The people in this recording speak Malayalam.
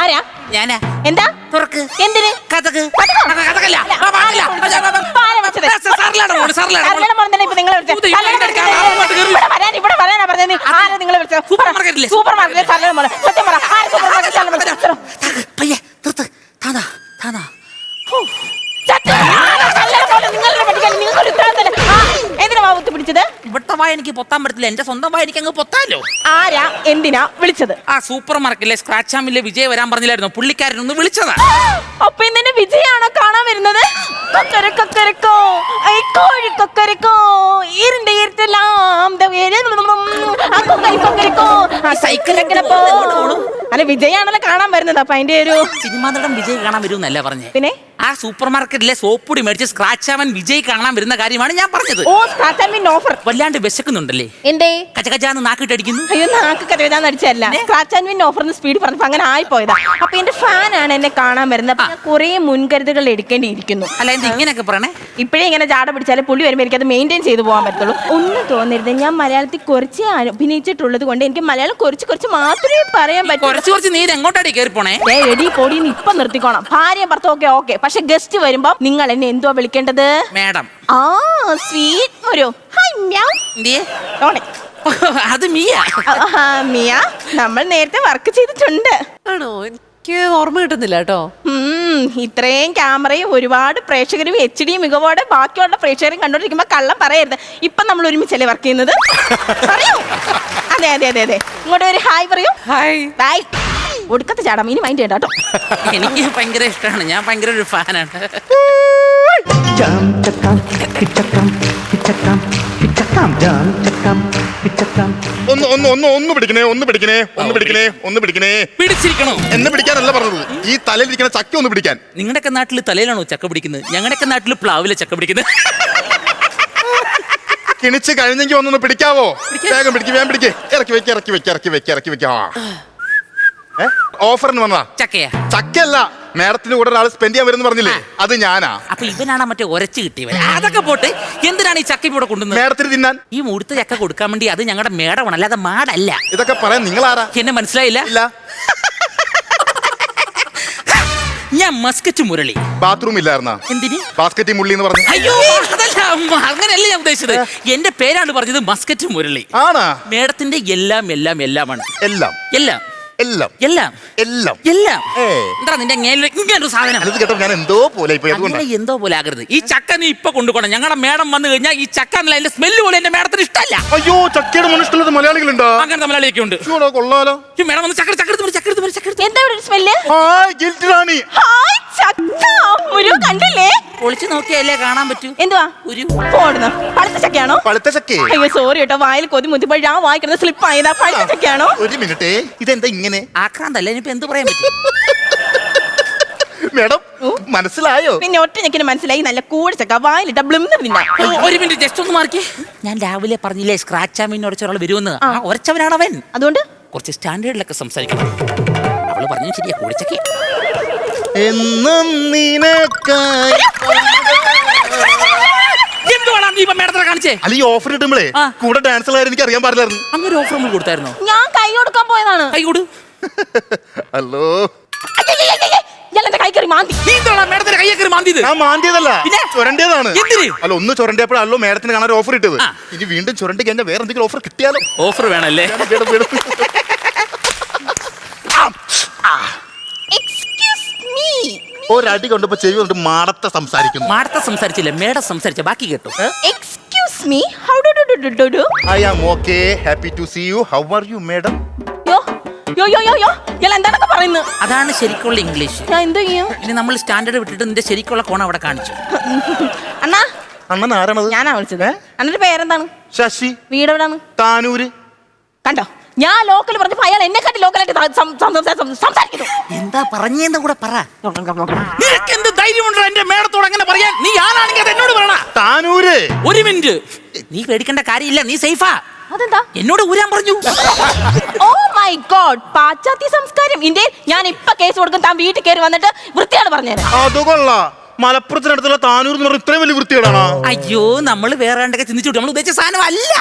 ആരാ? ഞാനാ. എന്താ? തുറക്ക്. എന്തിന്? കഥക്. കഥകോ? കഥകല്ല. ആരാ വെച്ചത്? സാറിലാണ് മോള്, സാറിലാണ് മോള്. കല്യാണം മോളെ തന്നെ ഇപ്പൊ നിങ്ങളെ വിളിച്ചത്. ഇവിടെ വരാനാ പറഞ്ഞത്. ആരാ നിങ്ങളെ വിളിച്ചത്? സൂപ്പർ മാർക്കറ്റിലെ. സൂപ്പർ മാർക്കറ്റിലെ കല്യാണം മോളെ. സത്യം പറ, ആര് സൂപ്പർ മാർക്കറ്റിലാണ്? പയ്യെ നിർത്ത്. താനാ താനാ. എന്തിനാ വാവുത്തി പിടിച്ചത്? ഇവിടുത്തെ വായ എനിക്ക് പൊത്താൻ പറ്റത്തില്ല, എന്റെ സ്വന്തം വായ എനിക്ക് അങ്ങ് പൊത്താലോ. ആരാ എന്തിനാ വിളിച്ചത്? ആ സൂപ്പർ മാർക്കറ്റിലെ സ്ക്രാച്ച് ആമിലെ വിജയ് വരാൻ പറഞ്ഞില്ലായിരുന്നു, പുള്ളിക്കാരൻ ഒന്ന് വിളിച്ചതാ. അപ്പൊ ഇന്നെ വിജയാണോ കാണാൻ വരുന്നത്? കൊക്കരക്കോ കോഴി കൊക്കരക്കോ ഈരിന്റെ ഈരത്തെല്ലാം സൈക്കിളൊക്കെ അല്ല വിജയാണല്ലോ കാണാൻ വരുന്നത്. അപ്പൊ അതിന്റെ ഒരു സിനിമാ നടൻ വിജയ് കാണാൻ വരുമെന്നല്ല പറഞ്ഞേ. പിന്നെ ആ സൂപ്പർ മാർക്കറ്റിലെ സോപ്പൊടി മേടിച്ച് സ്ക്രാച്ച് ആവാൻ വിജയ് കാണാൻ വരുന്ന കാര്യമാണ് ഞാൻ പറഞ്ഞത്. ഓ സ്ക്രാച്ച് ആൻഡ് വിൻ ഓഫർ. വല്ലാണ്ട് വിശക്കുന്നുണ്ടല്ലേ? എന്തേ കച്ചകച്ചാന്ന് നാക്കിട്ടടിക്കുന്നു? അയ്യോ നാക്ക് കഥയെന്ന് അടിച്ചല്ല, സ്ക്രാച്ച് ആൻഡ് വിൻ ഓഫറിന് സ്പീഡ് പറഞ്ഞപ്പോ അങ്ങനെ ആയിപ്പോയതാ. അപ്പൊ എന്റെ ഫാനാണ് എന്നെ കാണാൻ വരുന്നത്. അപ്പൊ ഞാൻ കുറെ മുൻകരുതലുകൾ എടുക്കേണ്ടിയിരിക്കുന്നു. അല്ല എന്താ ഇങ്ങനെയൊക്കെ പറയണേ? ഇപ്പഴേ ഇങ്ങനെ ജാട പിടിച്ചാൽ പുള്ളി വരുമ്പോൾ എനിക്ക് അത് മെയിൻറ്റെയിൻ ചെയ്തു പോകാൻ പറ്റുള്ളൂ. ഒന്നും തോന്നരുത്, ഞാൻ മലയാളത്തിൽ കുറച്ച് അഭിനയിച്ചിട്ടുള്ളത് കൊണ്ട് എനിക്ക് മലയാളം കുറച്ച് മാത്രമേ പറയാൻ പറ്റൂ. കുറച്ച് നീര് എങ്ങോട്ടാടി കയറി പോണേ? എടി പൊടിന്ന് ഇപ്പൊ നിർത്തിക്കോണം. ഭാര്യ ഭർത്താവ് ഒക്കെ, പക്ഷെ ഗസ്റ്റ് വരുമ്പോ നിങ്ങൾ എന്നെ എന്തുവാ വിളിക്കേണ്ടത്? മാഡം. ആ സ്വീറ്റ് മുരു. ഹായ് മ്യാവ്. അത് മിയ. മിയ, നമ്മൾ നേരത്തെ വർക്ക് ചെയ്തിട്ടുണ്ട്. ആണോ? എനിക്ക് ഓർമ്മ കിട്ടുന്നില്ല കേട്ടോ. ഇത്രയും ക്യാമറയും ഒരുപാട് പ്രേക്ഷകരും HD മികവോടെ ബാക്കിയുള്ള പ്രേക്ഷകരും കണ്ടോണ്ടിരിക്കുമ്പോ കള്ളം പറയരുത്. ഇപ്പൊ നമ്മൾ ഒരുമിച്ചല്ലേ വർക്ക് ചെയ്യുന്നത്? പറയൂ. അതെ അതെ അതെ അതെ. ഇങ്ങോട്ട് ഒരു ഹായ് പറയൂ. ഹായ്. ബൈ. ഒടുക്കത്തെ ചാടാം, ഇനി മൈൻഡ് ചെയ്യണ്ട കേട്ടോ. എനിക്ക് ഭയങ്കര ഇഷ്ടമാണ്, ഞാൻ ഭയങ്കര ഒരു ഫാനാണ്. പിടിച്ചിരിക്കണോ? എന്നെ പിടിക്കാനല്ല പറഞ്ഞത്, ഈ തലയിലിരിക്കുന്ന ചക്ക ഒന്ന് പിടിക്കാൻ. നിങ്ങളുടെയൊക്കെ നാട്ടിൽ തലയിലാണോ ചക്ക പിടിക്കുന്നത്? ഞങ്ങളുടെയൊക്കെ നാട്ടിൽ പ്ലാവിലെ ചക്ക പിടിക്കുന്നത്. കിണിച്ച് കഴിഞ്ഞെങ്കിൽ ഒന്നൊന്ന് പിടിക്കാവോ? വേഗം പിടിക്ക്, വേഗം പിടിക്ക്. ഇറക്കി വെക്ക. ഓഫറിന് വന്നതാ. ചക്കയാ? ചക്കയല്ല, മേഡത്തിന്റെ കൂടെ ഒരാൾ സ്പെൻഡ് ചെയ്യാൻ വരുന്ന പറഞ്ഞില്ലേ, അത് ഞാനാ. അപ്പൊ ഇവനാണ് മറ്റേ ഒരച്ച് കിട്ടിയവൻ. അതൊക്കെ പോട്ട്, എന്തിനാണ് ഈ ചക്ക ഇവിടെ കൊണ്ടുവന്നത്? മേഡത്തിന് തിന്നാൻ. ഈ മുഴുത്ത ചക്ക കൊടുക്കാൻ വേണ്ടി. അത് ഞങ്ങളുടെ മേടമാണ്, അല്ലാതെ മാടല്ല. ഇതൊക്കെ പറയാൻ നിങ്ങൾ ആരാ? എന്നെ മനസ്സിലായില്ല? ഇല്ല. ഞാൻ മസ്കറ്റ് മുരളി. ബാത്റൂം ഇല്ലായിരുന്ന? എന്തിന്? ബാസ്കറ്റ് മുള്ളി എന്ന് പറഞ്ഞു. അയ്യോ അതല്ല, അങ്ങനെയല്ല ഞാൻ ഉദ്ദേശിച്ചത്. എന്റെ പേരാണ് പറഞ്ഞത്, മസ്കറ്റ് മുരളി. ആണാ? മേഡത്തിന്റെ എല്ലാം എല്ലാം എല്ലാമാണ്. എല്ലാം എല്ലാം എല്ലാം എല്ലാം എല്ലാം എല്ലാം. എന്താ നിന്റെ ഇങ്ങനൊരു സാധനം? അത് കേട്ടോ ഞാൻ എന്തോ പോലെ എന്തോ പോലെ ആകരുത്. ഈ ചക്ക നീ ഇപ്പൊ കൊണ്ടുപോകണം. ഞങ്ങളുടെ മേഡം വന്നു കഴിഞ്ഞാൽ ഈ ചക്ക എന്നല്ല, അതിന്റെ സ്മെല്ല് പോലെ എന്റെ മേഡത്തിന് ഇഷ്ടമല്ല. അയ്യോ, ചക്കയുടെ മനുഷ്യരുള്ളത് മലയാളികളുണ്ടോ? അങ്ങനത്തെ മലയാളിയൊക്കെ ഉണ്ട്. കൊള്ളാലോ. മേഡം വന്ന് ചക്ക എന്താ ഇവിടെ സ്മെല്ല്? കണ്ടില്ലേ? ഒളിച്ചു നോക്കിയല്ലേ കാണാൻ പറ്റൂ. എന്തുവാ പോടുന്നു? പഴുത്ത ചക്കയാണോ? പഴുത്ത ചക്കേ? അയ്യോ സോറി കേട്ടോ, വായിൽ കൊതി മുത്തിപ്പോഴ ആ വായിക്കുന്നത് സ്ലിപ്പ് ആയതാ. പഴുത്ത ചക്കയാണോ? ഒരു മിനിറ്റ്, ഇതെന്താ ഇങ്ങനെ? ആക്രാന്തല്ല, ഇനിയിപ്പോ എന്ത് പറയാൻ പറ്റും? മേഡം മനസ്സിലായോ? പിന്നെ ഒറ്റ ഞെക്കിന് മനസ്സിലായി. നല്ല കൂടിച്ചക്ക വായിലിട്ട ബ്ലിംന്ന് തിന്നാ. ഒരു മിനിറ്റ് ജസ്റ്റ് ഒന്ന് മാറിക്കേ. ഞാൻ രാവിലെ പറഞ്ഞില്ലേ സ്ക്രാച്ച് ആമീൻ ഉടച്ച ഒരാൾ വരുമെന്ന്. ഉറച്ചവനാണ് അവൻ. അതുകൊണ്ട് കുറച്ച് സ്റ്റാൻഡേർഡിലൊക്കെ സംസാരിക്കണം. അവള് പറഞ്ഞു ശരിയാ, കൂടിച്ചക്ക എന്നും നിനക്കായി. എന്തുവാണ് നീ ഇപ്പൊ മേഡത്തിനെ കാണിച്ചേ? അല്ല, ഈ ഓഫർ കിട്ടുമ്പോഴേ കൂടെ ഡാൻസ് എനിക്ക് അറിയാൻ പാടില്ലായിരുന്നു. അങ്ങനെ ഓഫർ നമ്മൾ കൊടുത്തായിരുന്നോ? ഞാൻ കൈ കൊടുക്കാൻ പോയതാണ്. കൈ കൊടു. ഹലോ, മാന്തിയതല്ല, ചുരണ്ടിയതാണ്. അല്ല, ഒന്ന് ചുരണ്ടിയപ്പോഴല്ലോ മേഡത്തിന് കാണാൻ ഓഫർ ഇട്ടത്. ഇനി വീണ്ടും ചുരണ്ടി കഴിഞ്ഞാൽ വേറെ എന്തെങ്കിലും ഓഫർ കിട്ടിയാലോ? ഓഫർ വേണല്ലേ? ഒരടി കൊണ്ടിപ്പോ ചെവി കൊണ്ട് മാടത്തെ സംസാരിക്കുന്നു. മാടത്തെ സംസാരിച്ചില്ല, മേഡം സംസാരിച്ച ബാക്കി കേട്ടോ. Excuse me, how do? I am okay, happy to see you. How are you madam? എന്താണൊക്കെ പറയുന്നത്? അതാണ് ശരിക്കുള്ള ഇംഗ്ലീഷ്. ഞാൻ എന്ത് ചെയ്യും? ഇനി നമ്മൾ സ്റ്റാൻഡേർഡ് വിട്ടിട്ട് നിന്റെ ശരിക്കുള്ള കോണം അവിടെ കാണിച്ചു. അണ്ണാ, അണ്ണൻ ആരാണത്? ഞാനാ വിളിച്ചത്. അണ്ണന്റെ പേരെന്താണ്? ശശി. വീട് എവിടാണ്? താനൂര്. കണ്ടോ, ഞാൻ ലോക്കൽ പറഞ്ഞപ്പോ അയാൾ എന്നെക്കാട്ടി ലോക്കലായിട്ട് സംസാരിക്കുന്നു. എന്താ പറഞ്ഞെന്ന് കൂടെ പറ. നിനക്ക് എന്ത് ധൈര്യമുണ്ടോ എന്റെ മേഡത്തോട് അങ്ങനെ പറയാൻ? നീ ആരാണെങ്കിൽ അത് എന്നോട് പറയണ. താനൂര്. ഒരു മിനിറ്റ്, നീ പേടിക്കേണ്ട കാര്യമില്ല, നീ സേഫാ. അതെന്താ? എന്നോട് ഊരാൻ പറഞ്ഞു. ഓ മൈ ഗോഡ്, പാശ്ചാത്യ സംസ്കാരം. ഇന്ത്യയിൽ ഞാൻ ഇപ്പൊ കേസ് കൊടുക്കും. താൻ വീട്ടിൽ കയറി വന്നിട്ട് വൃത്തിയാണ് പറഞ്ഞുതരാം. അത് കൊള്ളാം. മലപ്പുറത്തിനടുത്തുള്ള താനൂർ എന്ന് പറഞ്ഞ ഇത്രയും വലിയ വൃത്തിയാണോ? അയ്യോ, നമ്മൾ വേറെ ചിന്തിച്ചു, നമ്മൾ ഉദ്ദേശിച്ച സാധനം അല്ല.